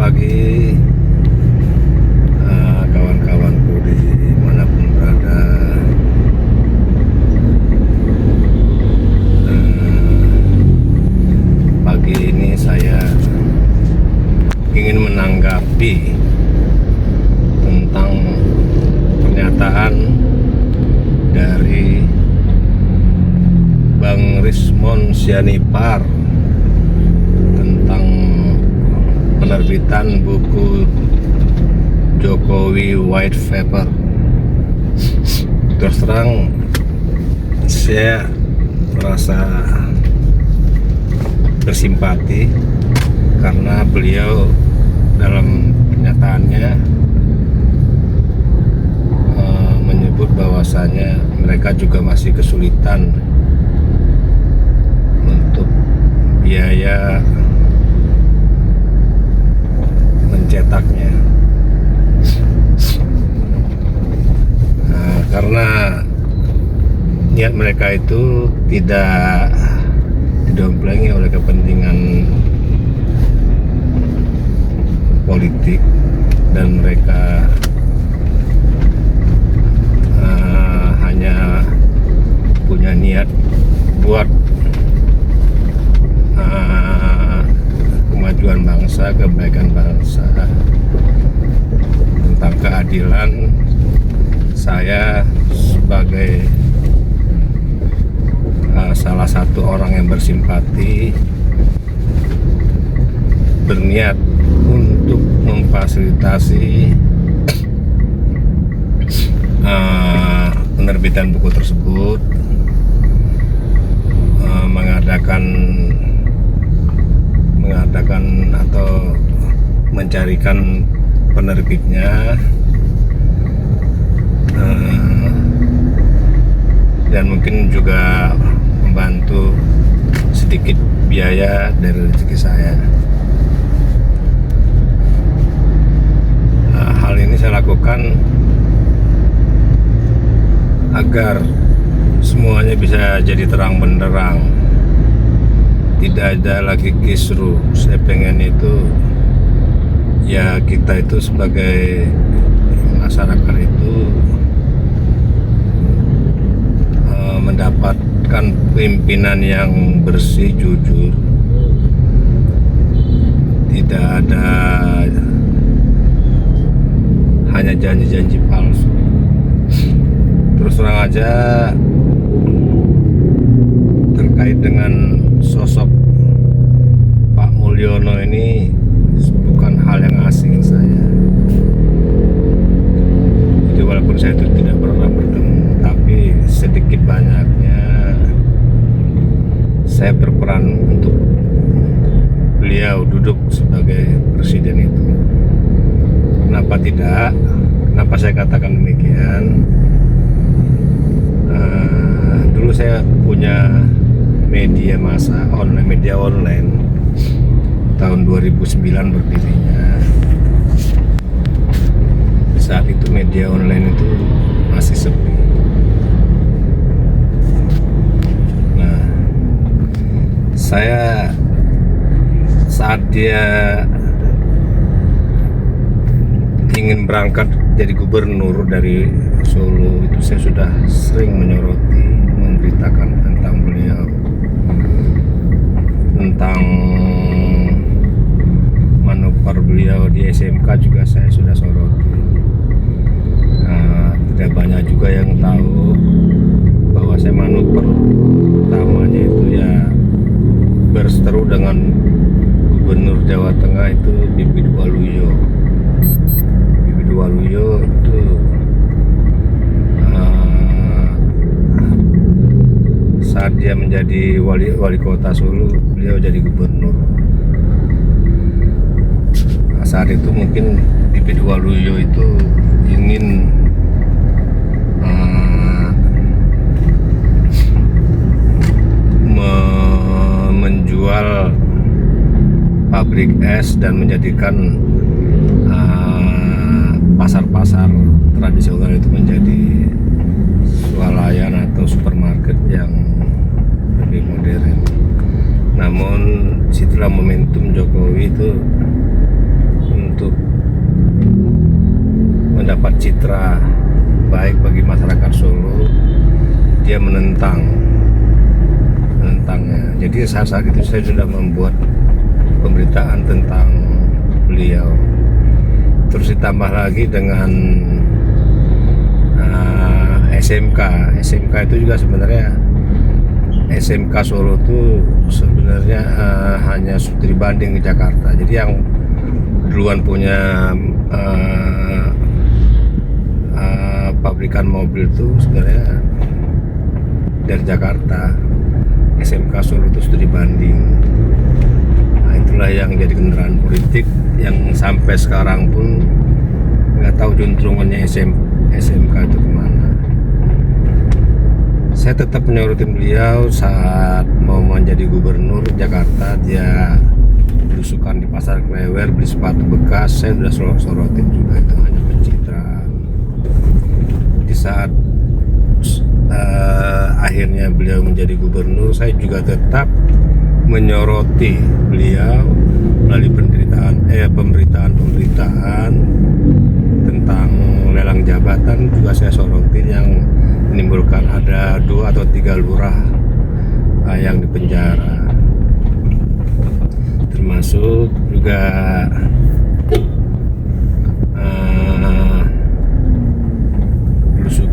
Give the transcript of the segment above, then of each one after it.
pagi kawan-kawanku dimanapun berada. Pagi ini saya ingin menanggapi tentang pernyataan dari Bang Rismon Sianipar tentang penerbitan buku Jokowi White Paper. Terus terang saya merasa bersimpati karena beliau dalam pernyataannya menyebut bahwasanya mereka juga masih kesulitan untuk biaya mencetaknya, karena niat mereka itu tidak didomplengin oleh kepentingan politik, dan mereka hanya punya niat buat kemajuan bangsa, kebaikan bangsa, tentang keadilan. Saya sebagai salah satu orang yang bersimpati berniat untuk memfasilitasi penerbitan buku tersebut, mengadakan atau mencarikan penerbitnya, dan mungkin juga membantu sedikit biaya dari rezeki saya. Hal ini saya lakukan agar semuanya bisa jadi terang benderang, tidak ada lagi kisruh. Saya pengen itu ya, kita itu sebagai masyarakat itu mendapatkan pimpinan yang bersih, jujur, tidak ada hanya janji-janji palsu. Terus terang aja, terkait dengan sosok Pak Mulyono ini bukan hal yang asing saya. Jadi walaupun saya itu tidak pernah bertemu, tapi sedikit banyaknya saya berperan untuk beliau duduk sebagai presiden itu. Kenapa tidak? Kenapa saya katakan demikian? Dulu saya punya media online tahun 2009 berdirinya. Saat itu media online itu masih sepi. Nah, saya saat dia ingin berangkat jadi gubernur dari Solo itu, saya sudah sering menyoroti, memberitakan tentang beliau, tentang manuver beliau di SMK juga saya sudah soroti. Tidak banyak juga yang tahu bahwa saya manuver utamanya itu ya berseteru dengan Gubernur Jawa Tengah itu Bibit Waluyo. Bibit Waluyo itu saat dia menjadi wali kota Solo, beliau jadi gubernur. Saat itu mungkin Bibit Waluyo itu ingin menjual pabrik es dan menjadikan pasar-pasar tradisional itu menjadi swalayan atau supermarket yang lebih modern. Namun situlah momentum Jokowi itu untuk mendapat citra baik bagi masyarakat Solo, dia menentangnya. Jadi saat itu saya sudah membuat pemberitaan tentang beliau. Terus ditambah lagi dengan SMK itu juga sebenarnya SMK Solo itu sebenarnya hanya studi banding ke Jakarta. Jadi yang duluan punya pabrikan mobil itu sebenarnya dari Jakarta. SMK Solo itu studi banding. Nah, itulah yang jadi kendaraan politik yang sampai sekarang pun nggak tahu juntrungannya SMK itu kemana. Saya tetap menyorotin beliau saat mau menjadi gubernur Jakarta. Dia belusukan di pasar Klewer beli sepatu bekas. Saya sudah sorotin juga, itu hanya pencitraan. Di saat akhirnya beliau menjadi gubernur, saya juga tetap menyoroti beliau melalui pemberitaan tentang lelang jabatan. Juga saya sorotin yang menimbulkan ada 2 atau 3 lurah yang dipenjara, termasuk juga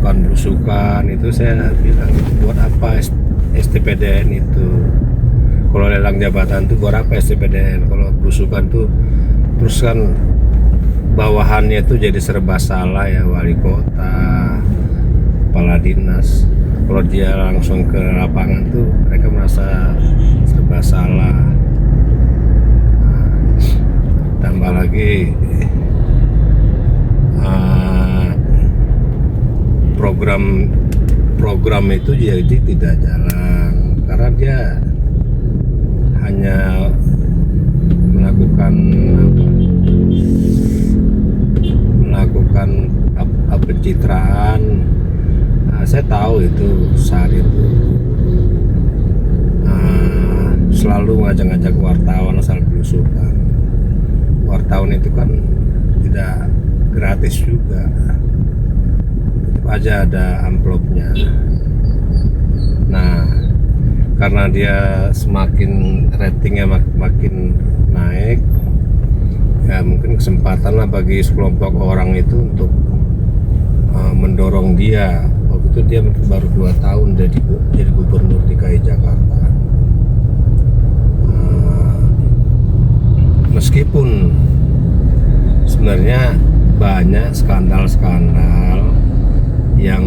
belusukan itu. Saya bilang, buat apa STPDN itu? Kalau lelang jabatan itu buat apa STPDN? Kalau belusukan tuh terus kan bawahannya itu jadi serba salah ya, wali kota, kepala dinas. Kalau dia langsung ke lapangan tuh mereka merasa serba salah. Nah, tambah lagi program itu jadi tidak jalan karena dia hanya melakukan pencitraan. Saya tahu itu saat itu selalu ngajak-ngajak wartawan asal belusukan. Wartawan itu kan tidak gratis juga, aja ada amplopnya. Nah, karena dia semakin ratingnya makin naik, ya mungkin kesempatan lah bagi sekelompok orang itu untuk mendorong dia. Waktu itu dia baru 2 tahun jadi gubernur DKI Jakarta. Meskipun sebenarnya banyak skandal-skandal yang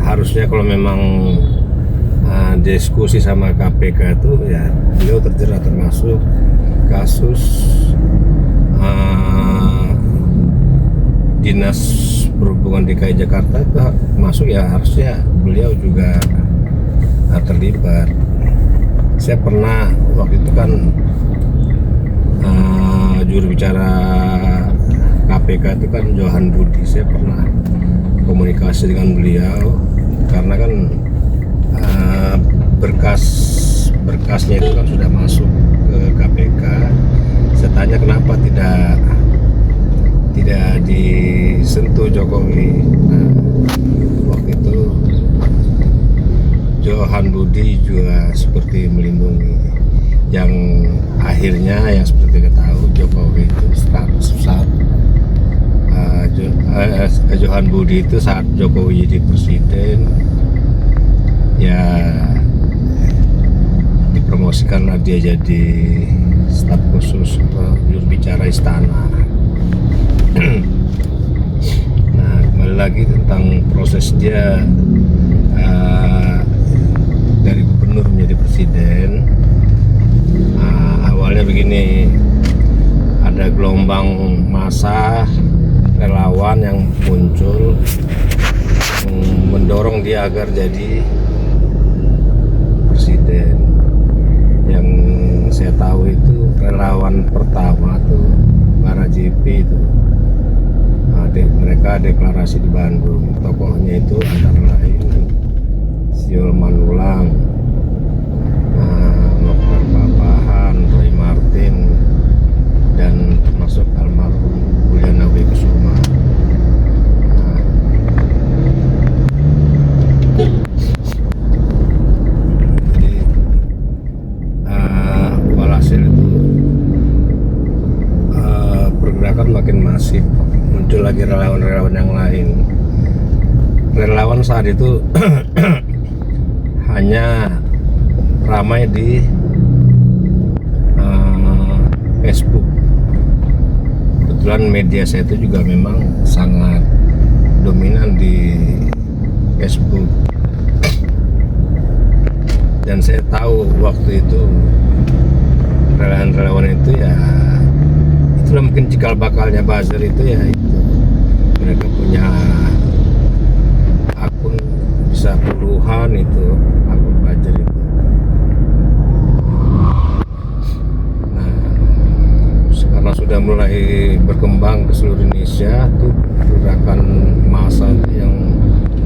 harusnya kalau memang diskusi sama KPK itu ya beliau terjerat, termasuk kasus Dinas Perhubungan DKI Jakarta itu masuk, ya harusnya beliau juga terlibat. Saya pernah waktu itu kan juru bicara KPK itu kan Johan Budi. Saya pernah komunikasi dengan beliau karena kan berkasnya itu kan sudah masuk ke KPK. Saya tanya kenapa tidak disentuh Jokowi. Nah, waktu itu Johan Budi juga seperti melindungi. Yang akhirnya yang seperti kita tahu, Jokowi itu saat Johan Budi itu saat Jokowi jadi presiden, ya dipromosikanlah dia jadi staf khusus atau juru bicara istana. Nah, kembali lagi tentang proses dia dari gubernur menjadi presiden. Awalnya begini, ada gelombang massa relawan yang muncul mendorong dia agar jadi presiden. Yang saya tahu itu relawan pertama tuh para JP itu, mereka deklarasi di Bandung. Tokohnya itu antara lain Siul Manulang, Mokhtar Papahan, Roy Martin, lagi relawan-relawan yang lain. Relawan saat itu hanya ramai di Facebook. Kebetulan media saya itu juga memang sangat dominan di Facebook, dan saya tahu waktu itu relawan-relawan itu ya itulah mungkin cikal bakalnya buzzer itu ya itu. Mereka punya akun bisa puluhan itu akun buzzer itu. Nah, karena sudah mulai berkembang ke seluruh Indonesia tuh gerakan massa yang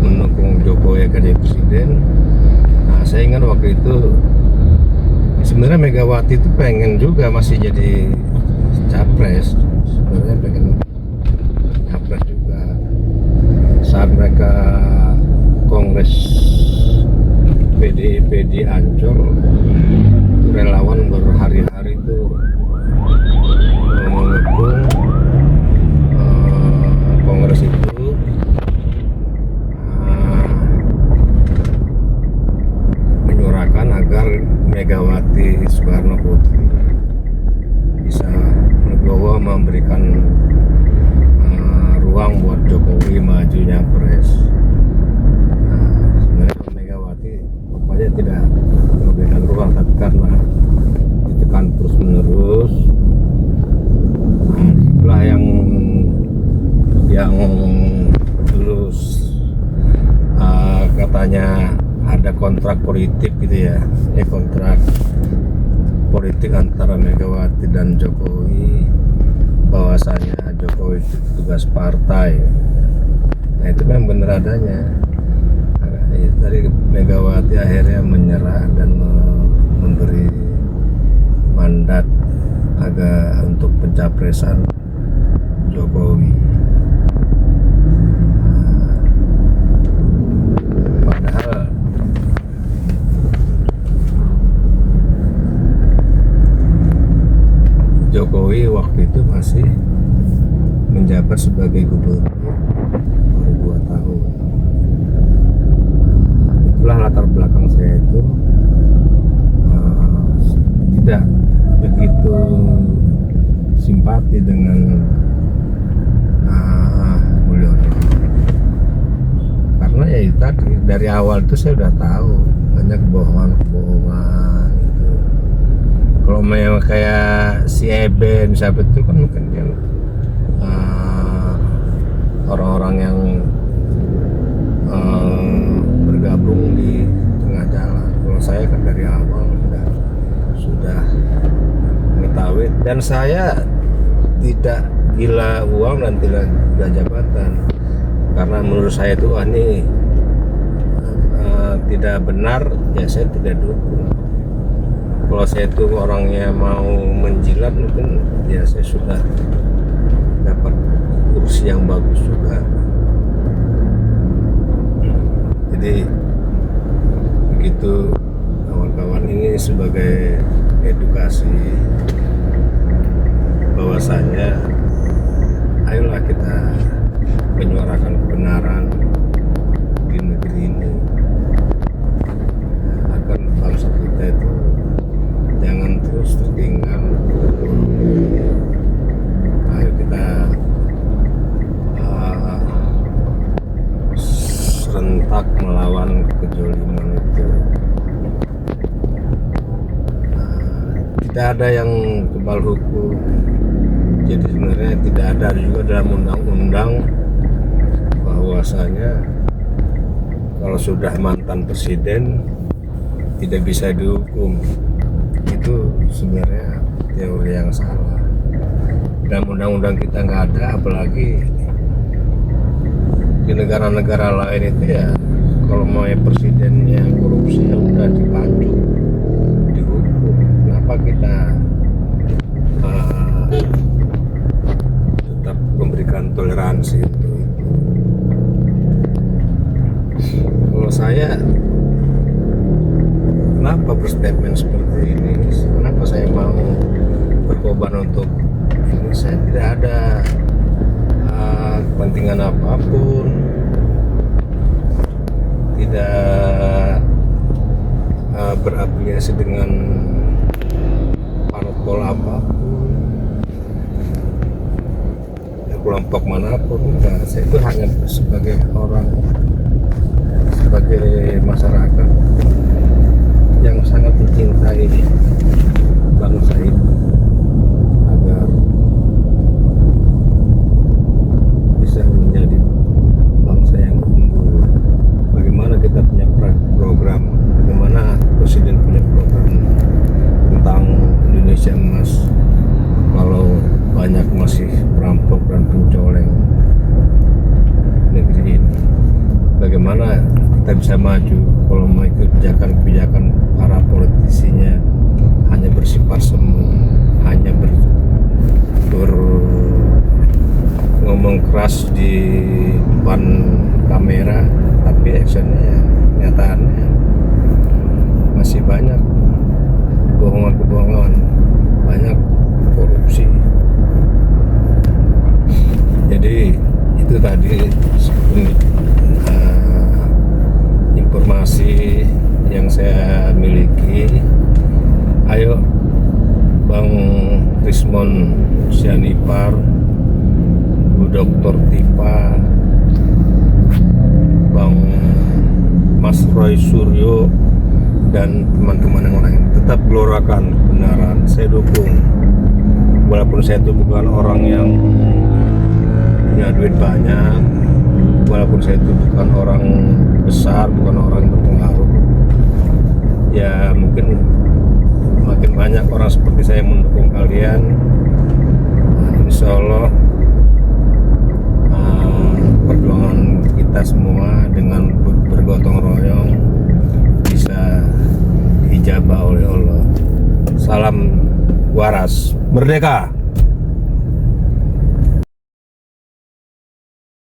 mendukung Jokowi jadi presiden. Nah, saya ingat waktu itu sebenarnya Megawati itu pengen juga masih jadi capres, sebenarnya pengen capres juga. Saat mereka kongres PDIP di Ancol, itu relawan berhari-hari itu mendukung kongres itu. Menyuarakan agar Megawati Soekarno Putri bisa legowo memberikan ruang buat Jokowi majunya pres. Sebenarnya Megawati pokoknya tidak memberikan ruang, tapi karena ditekan terus menerus, itulah yang terus katanya ada kontrak politik gitu ya, kontrak politik antara Megawati dan Jokowi, bahwasanya Jokowi itu tugas partai. Nah itu memang benar adanya. Dari Megawati akhirnya menyerah dan memberi mandat agak untuk pencapresan Jokowi. Padahal Jokowi waktu itu masih menjabat sebagai gubernur baru 2 tahun. Itulah latar belakang saya itu tidak begitu simpati dengan Mulyono, karena ya itu tadi dari awal itu saya udah tahu banyak kebohongan gitu. Kalau memang kayak si Eben siapa itu kan mungkin kan orang-orang yang bergabung di tengah jalan. Kalau saya kan dari awal sudah mengetahui, dan saya tidak gila uang dan tidak gila jabatan, karena menurut saya itu ini tidak benar, ya saya tidak dukung. Kalau saya itu orangnya mau menjilat, mungkin ya saya sudah dapat kursi yang bagus juga. Jadi begitu kawan-kawan, ini sebagai edukasi bahwasanya ayolah kita menyuarakan kebenaran di negeri ini agar bangsa kita itu jangan terus tertinggal. Ayo kita serentak melawan kejoliman itu. Tidak ada yang kebal hukum, jadi sebenarnya tidak ada juga dalam undang-undang bahwasanya kalau sudah mantan presiden tidak bisa dihukum. Itu sebenarnya teori yang salah. Dalam undang-undang kita nggak ada, apalagi di negara-negara lain itu ya kalau mau presidennya korupsi ya udah dipacu, dihukum. Kenapa kita tetap memberikan toleransi itu? Kalau saya, kenapa berstatement seperti ini? Kenapa saya mau berkorban untuk ini? Saya tidak ada kepentingan apapun, tidak berafiliasi dengan parpol apapun, kelompok manapun. Enggak, saya itu hanya sebagai orang, sebagai masyarakat yang sangat mencintai bangsa ini agar bisa menjadi bangsa yang unggul. Bagaimana kita punya program, bagaimana presiden punya program tentang Indonesia Emas, kalau banyak masih perampok dan pencoleng negeri ini. Bagaimana kita bisa maju kalau mengikuti kebijakan-kebijakan para politisinya hanya bersifat semu, hanya ngomong keras di depan kamera, tapi actionnya, nyataannya masih banyak kebohongan-kebohongan, banyak korupsi. Jadi itu tadi informasi yang saya miliki. Ayo Bang Rismon Sianipar, Bu Dr. Tipa, Bang Mas Roy Suryo, dan teman-teman yang lain, tetap gelorakan kebenaran. Saya dukung, walaupun saya itu bukan orang yang punya duit banyak, walaupun saya itu bukan orang besar, bukan orang yang berpengaruh. Ya mungkin makin banyak orang seperti saya mendukung kalian, insya Allah perjuangan kita semua dengan bergotong royong bisa dijabah oleh Allah. Salam waras, merdeka.